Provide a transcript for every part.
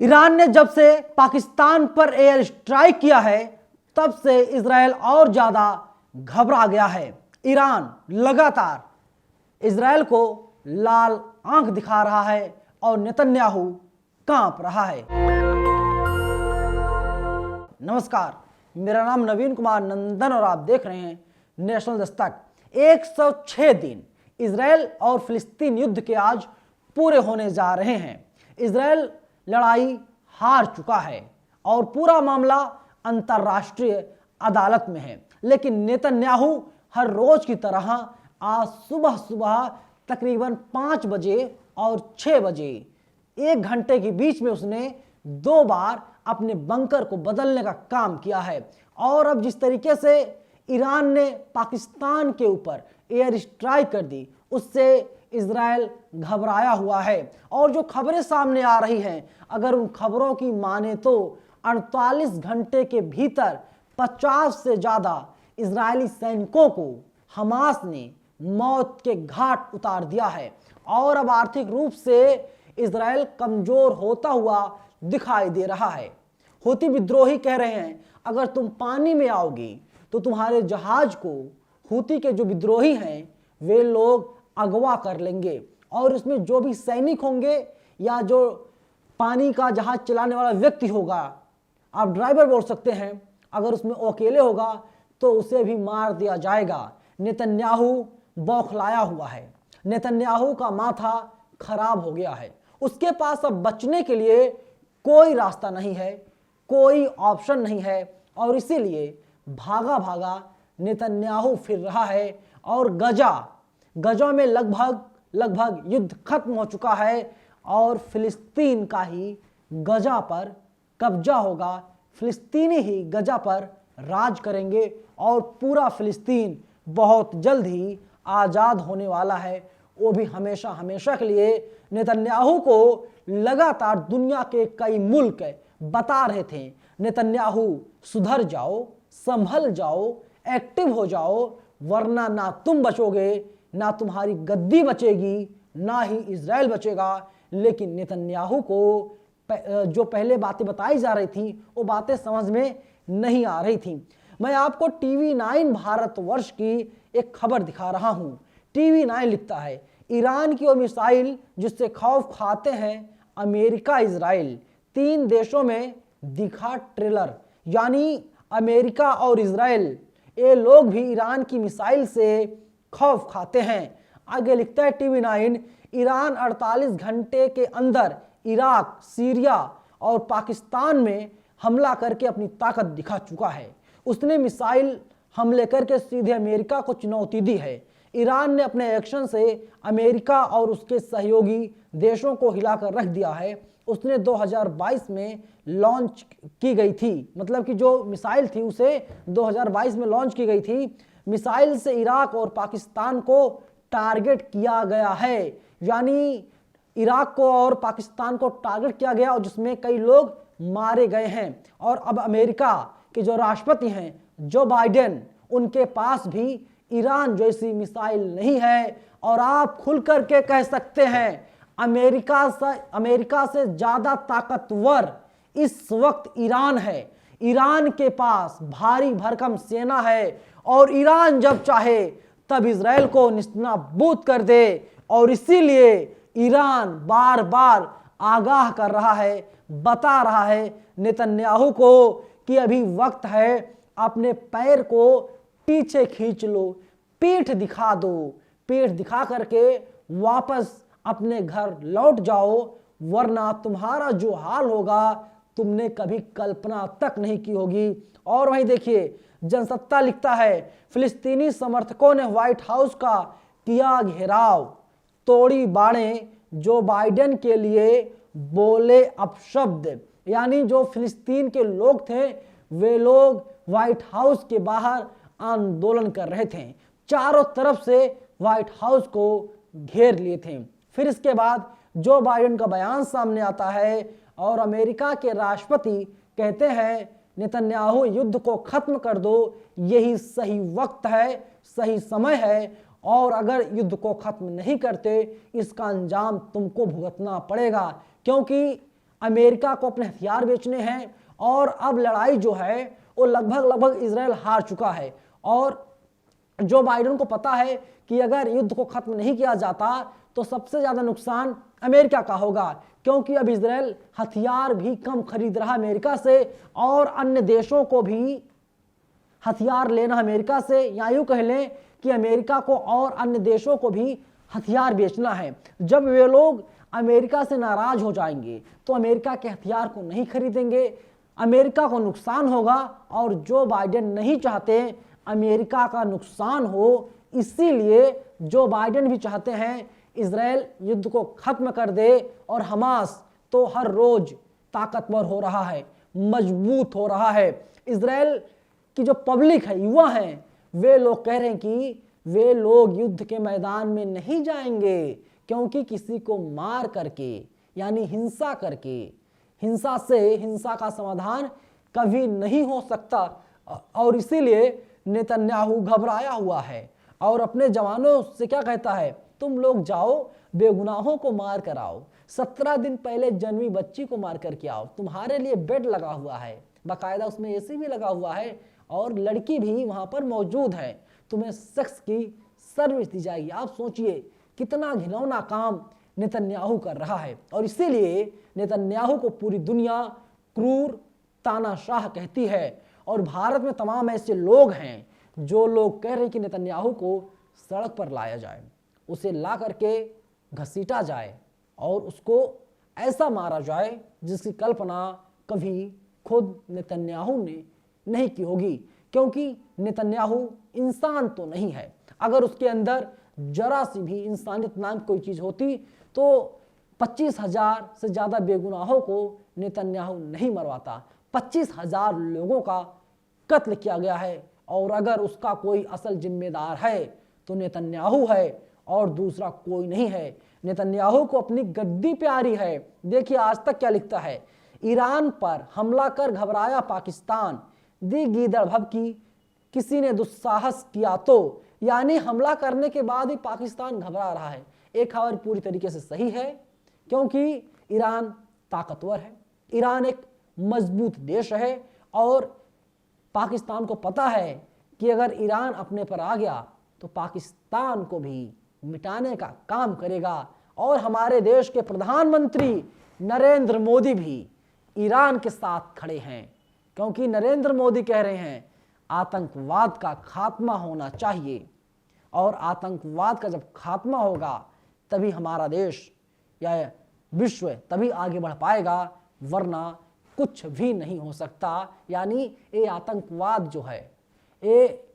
Iran ने जब से पाकिस्तान पर एयर स्ट्राइक किया है तब से इजराइल और ज्यादा घबरा गया है। ईरान लगातार इजराइल को लाल आंख दिखा रहा है और नेतन्याहू कांप रहा है। नमस्कार, मेरा नाम नवीन कुमार नंदन और आप देख रहे हैं नेशनल दस्तक। 106 दिन इजराइल और फिलिस्तीन युद्ध के आज पूरे होने जा रहे हैं। इजराइल लड़ाई हार चुका है और पूरा मामला अंतर्राष्ट्रीय अदालत में है, लेकिन नेतन्याहू हर रोज की तरह आज सुबह सुबह तकरीबन 5 बजे और 6 बजे 1 घंटे के बीच में उसने 2 बार अपने बंकर को बदलने का काम किया है। और अब जिस तरीके से ईरान ने पाकिस्तान के ऊपर एयर स्ट्राइक कर दी, उससे इजराइल घबराया हुआ है। और जो खबरें सामने आ रही हैं, अगर उन खबरों की माने तो 48 घंटे के भीतर 50 से ज़्यादा इजरायली सैनिकों को हमास ने मौत के घाट उतार दिया है। और अब आर्थिक रूप से इजराइल कमज़ोर होता हुआ दिखाई दे रहा है। हूती विद्रोही कह रहे हैं, अगर तुम पानी में आओगी तो तुम्हारे जहाज को हूती के जो विद्रोही हैं वे लोग अगवा कर लेंगे, और इसमें जो भी सैनिक होंगे या जो पानी का जहाज चलाने वाला व्यक्ति होगा, आप ड्राइवर बोल सकते हैं, अगर उसमें वो अकेले होगा तो उसे भी मार दिया जाएगा। नेतन्याहू बौखलाया हुआ है। नेतन्याहू का माथा खराब हो गया है। उसके पास अब बचने के लिए कोई रास्ता नहीं है, कोई ऑप्शन नहीं है, और इसीलिए भागा भागा नेतन्याहू फिर रहा है। और गजा में लगभग युद्ध खत्म हो चुका है और फिलिस्तीन का ही गजा पर कब्जा होगा। फिलिस्तीनी ही गजा पर राज करेंगे और पूरा फिलिस्तीन बहुत जल्द ही आज़ाद होने वाला है, वो भी हमेशा हमेशा के लिए। नेतन्याहू को लगातार दुनिया के कई मुल्क बता रहे थे, नेतन्याहू सुधर जाओ, संभल जाओ, एक्टिव हो जाओ, वरना ना तुम बचोगे, ना तुम्हारी गद्दी बचेगी, ना ही इजराइल बचेगा। लेकिन नेतन्याहू को जो पहले बातें बताई जा रही थी वो बातें समझ में नहीं आ रही थी। मैं आपको TV9 भारतवर्ष की एक खबर दिखा रहा हूँ। TV9 लिखता है, ईरान की वो मिसाइल जिससे खौफ खाते हैं अमेरिका इजराइल, 3 देशों में दिखा ट्रेलर। यानी अमेरिका और इजराइल, ये लोग भी ईरान की मिसाइल से खौफ खाते हैं। आगे लिखता है TV9, ईरान 48 घंटे के अंदर इराक, सीरिया और पाकिस्तान में हमला करके अपनी ताकत दिखा चुका है। उसने मिसाइल हमले करके सीधे अमेरिका को चुनौती दी है। ईरान ने अपने एक्शन से अमेरिका और उसके सहयोगी देशों को हिलाकर रख दिया है। उसने 2022 में लॉन्च की गई थी, मतलब कि जो मिसाइल थी उसे 2022 में लॉन्च की गई थी। मिसाइल से इराक और पाकिस्तान को टारगेट किया गया है, यानी इराक को और पाकिस्तान को टारगेट किया गया और जिसमें कई लोग मारे गए हैं। और अब अमेरिका के जो राष्ट्रपति हैं जो बाइडेन, उनके पास भी ईरान जैसी मिसाइल नहीं है। और आप खुल करके कह सकते हैं अमेरिका से ज़्यादा ताकतवर इस वक्त ईरान है। ईरान के पास भारी भरकम सेना है और ईरान जब चाहे तब इजराइल को निस्तानाबूद कर दे। और इसीलिए ईरान बार बार आगाह कर रहा है, बता रहा है नेतन्याहू को कि अभी वक्त है, अपने पैर को पीछे खींच लो, पीठ दिखा दो, पीठ दिखा करके वापस अपने घर लौट जाओ, वरना तुम्हारा जो हाल होगा तुमने कभी कल्पना तक नहीं की होगी। और वहीं देखिए, जनसत्ता लिखता है, फिलिस्तीनी समर्थकों ने व्हाइट हाउस का किया घेराव, तोड़ी बाड़ें जो बाइडेन के लिए बोले अपशब्द। यानी जो फिलिस्तीन के लोग थे वे लोग व्हाइट हाउस के बाहर आंदोलन कर रहे थे, चारों तरफ से व्हाइट हाउस को घेर लिए थे। फिर इसके बाद जो बाइडेन का बयान सामने आता है और अमेरिका के राष्ट्रपति कहते हैं नेतन्याहू युद्ध को खत्म कर दो, यही सही वक्त है, सही समय है, और अगर युद्ध को खत्म नहीं करते इसका अंजाम तुमको भुगतना पड़ेगा। क्योंकि अमेरिका को अपने हथियार बेचने हैं और अब लड़ाई जो है वो लगभग इजराइल हार चुका है। और जो बाइडेन को पता है कि अगर युद्ध को खत्म नहीं किया जाता तो सबसे ज्यादा नुकसान अमेरिका का होगा, क्योंकि अब इजराइल हथियार भी कम खरीद रहा अमेरिका से और अन्य देशों को भी हथियार लेना अमेरिका से, या यूं कह लें कि अमेरिका को और अन्य देशों को भी हथियार बेचना है। जब वे लोग अमेरिका से नाराज हो जाएंगे तो अमेरिका के हथियार को नहीं खरीदेंगे, अमेरिका को नुकसान होगा और जो बाइडेन नहीं चाहते अमेरिका का नुकसान हो, इसीलिए जो बाइडेन भी चाहते हैं इजराइल युद्ध को खत्म कर दे। और हमास तो हर रोज ताकतवर हो रहा है, मजबूत हो रहा है। इजराइल की जो पब्लिक है, युवा हैं, वे लोग कह रहे हैं कि वे लोग युद्ध के मैदान में नहीं जाएंगे, क्योंकि किसी को मार करके यानी हिंसा करके, हिंसा से हिंसा का समाधान कभी नहीं हो सकता। और इसीलिए नेतन्याहू घबराया हुआ है और अपने जवानों से क्या कहता है, तुम लोग जाओ बेगुनाहों को मार कर आओ, 17 दिन पहले जन्मी बच्ची को मार करके आओ, तुम्हारे लिए बेड लगा हुआ है, बाकायदा उसमें एसी भी लगा हुआ है और लड़की भी वहां पर मौजूद है, तुम्हें सेक्स की सर्विस दी जाएगी। आप सोचिए कितना घिनौना काम नेतन्याहू कर रहा है। और इसीलिए नेतन्याहू को पूरी दुनिया क्रूर तानाशाह कहती है। और भारत में तमाम ऐसे लोग हैं जो लोग कह रहे हैं कि नेतन्याहू को सड़क पर लाया जाए, उसे ला करके घसीटा जाए और उसको ऐसा मारा जाए जिसकी कल्पना कभी खुद नेतन्याहू ने नहीं की होगी, क्योंकि नेतन्याहू इंसान तो नहीं है। अगर उसके अंदर जरा सी भी इंसानियत नाम कोई चीज होती तो 25,000 से ज्यादा बेगुनाहों को नेतन्याहू नहीं मरवाता। 25,000 लोगों का कत्ल किया गया है और अगर उसका कोई असल जिम्मेदार है तो नेतन्याहू है और दूसरा कोई नहीं है। नेतन्याहू को अपनी गद्दी प्यारी है। देखिए आज तक क्या लिखता है, ईरान पर हमला कर घबराया पाकिस्तान, दी गीदड़ भभकी किसी ने दुस्साहस किया तो, यानी हमला करने के बाद ही पाकिस्तान घबरा रहा है। एक खबर पूरी तरीके से सही है, क्योंकि ईरान ताकतवर है, ईरान एक मजबूत देश है और पाकिस्तान को पता है कि अगर ईरान अपने पर आ गया तो पाकिस्तान को भी मिटाने का काम करेगा। और हमारे देश के प्रधानमंत्री नरेंद्र मोदी भी ईरान के साथ खड़े हैं, क्योंकि नरेंद्र मोदी कह रहे हैं आतंकवाद का खात्मा होना चाहिए और आतंकवाद का जब खात्मा होगा तभी हमारा देश या विश्व तभी आगे बढ़ पाएगा, वरना कुछ भी नहीं हो सकता। यानी ये आतंकवाद जो है ये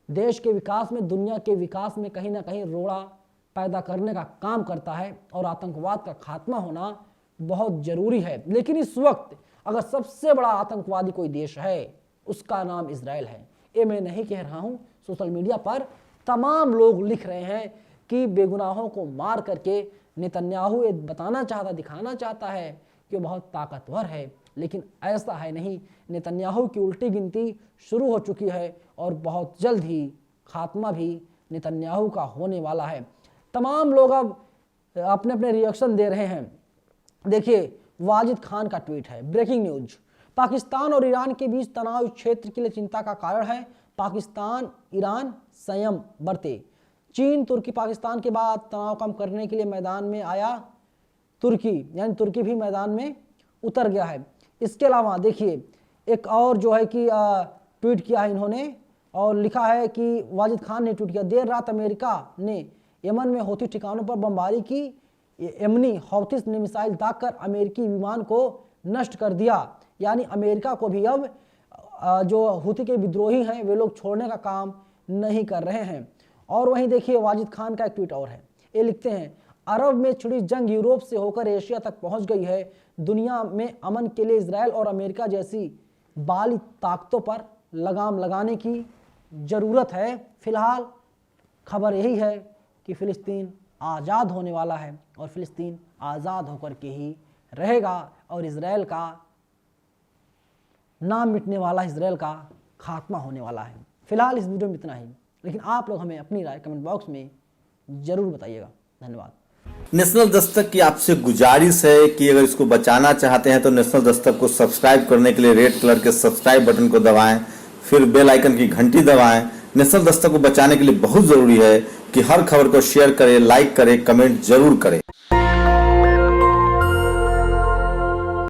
देश के विकास में, दुनिया के विकास में कहीं ना कहीं रोड़ा पैदा करने का काम करता है और आतंकवाद का खात्मा होना बहुत जरूरी है। लेकिन इस वक्त अगर सबसे बड़ा आतंकवादी कोई देश है उसका नाम इजराइल है। ये मैं नहीं कह रहा हूं, सोशल मीडिया पर तमाम लोग लिख रहे हैं कि बेगुनाहों को मार करके नेतन्याहू ये बताना चाहता, दिखाना चाहता है कि बहुत ताकतवर है, लेकिन ऐसा है नहीं। नेतन्याहू की उल्टी गिनती शुरू हो चुकी है और बहुत जल्द ही खात्मा भी नेतन्याहू का होने वाला है। तमाम लोग अब अपने अपने रिएक्शन दे रहे हैं। देखिए वाजिद खान का ट्वीट है, ब्रेकिंग न्यूज, पाकिस्तान और ईरान के बीच तनाव इस क्षेत्र के लिए चिंता का कारण है, पाकिस्तान ईरान संयम बरते, चीन तुर्की पाकिस्तान के बाद तनाव कम करने के लिए मैदान में आया, तुर्की यानी तुर्की भी मैदान में उतर गया है। इसके अलावा देखिए एक और जो है कि ट्वीट किया है इन्होंने और लिखा है कि वाजिद खान ने ट्वीट किया, देर रात अमेरिका ने यमन में हौथी ठिकानों पर बमबारी की, यमनी हौथिस ने मिसाइल दागकर अमेरिकी विमान को नष्ट कर दिया। यानी अमेरिका को भी अब जो हूथी के विद्रोही हैं वे लोग छोड़ने का काम नहीं कर रहे हैं। और वहीं देखिए वाजिद खान का एक ट्वीट और है, ये लिखते हैं, अरब में छिड़ी जंग यूरोप से होकर एशिया तक पहुंच गई है, दुनिया में अमन के लिए इजराइल और अमेरिका जैसी बाली ताकतों पर लगाम लगाने की जरूरत है। फिलहाल खबर यही है कि फिलिस्तीन आज़ाद होने वाला है और फिलिस्तीन आज़ाद होकर के ही रहेगा और इजराइल का नाम मिटने वाला, इजराइल का खात्मा होने वाला है। फिलहाल इस वीडियो में इतना ही, लेकिन आप लोग हमें अपनी राय कमेंट बॉक्स में ज़रूर बताइएगा। धन्यवाद। नेशनल दस्तक की आपसे गुजारिश है कि अगर इसको बचाना चाहते हैं तो नेशनल दस्तक को सब्सक्राइब करने के लिए रेड कलर के सब्सक्राइब बटन को दबाएं, फिर बेल आइकन की घंटी दबाएं। नेशनल दस्तक को बचाने के लिए बहुत जरूरी है कि हर खबर को शेयर करें, लाइक करें, कमेंट जरूर करें।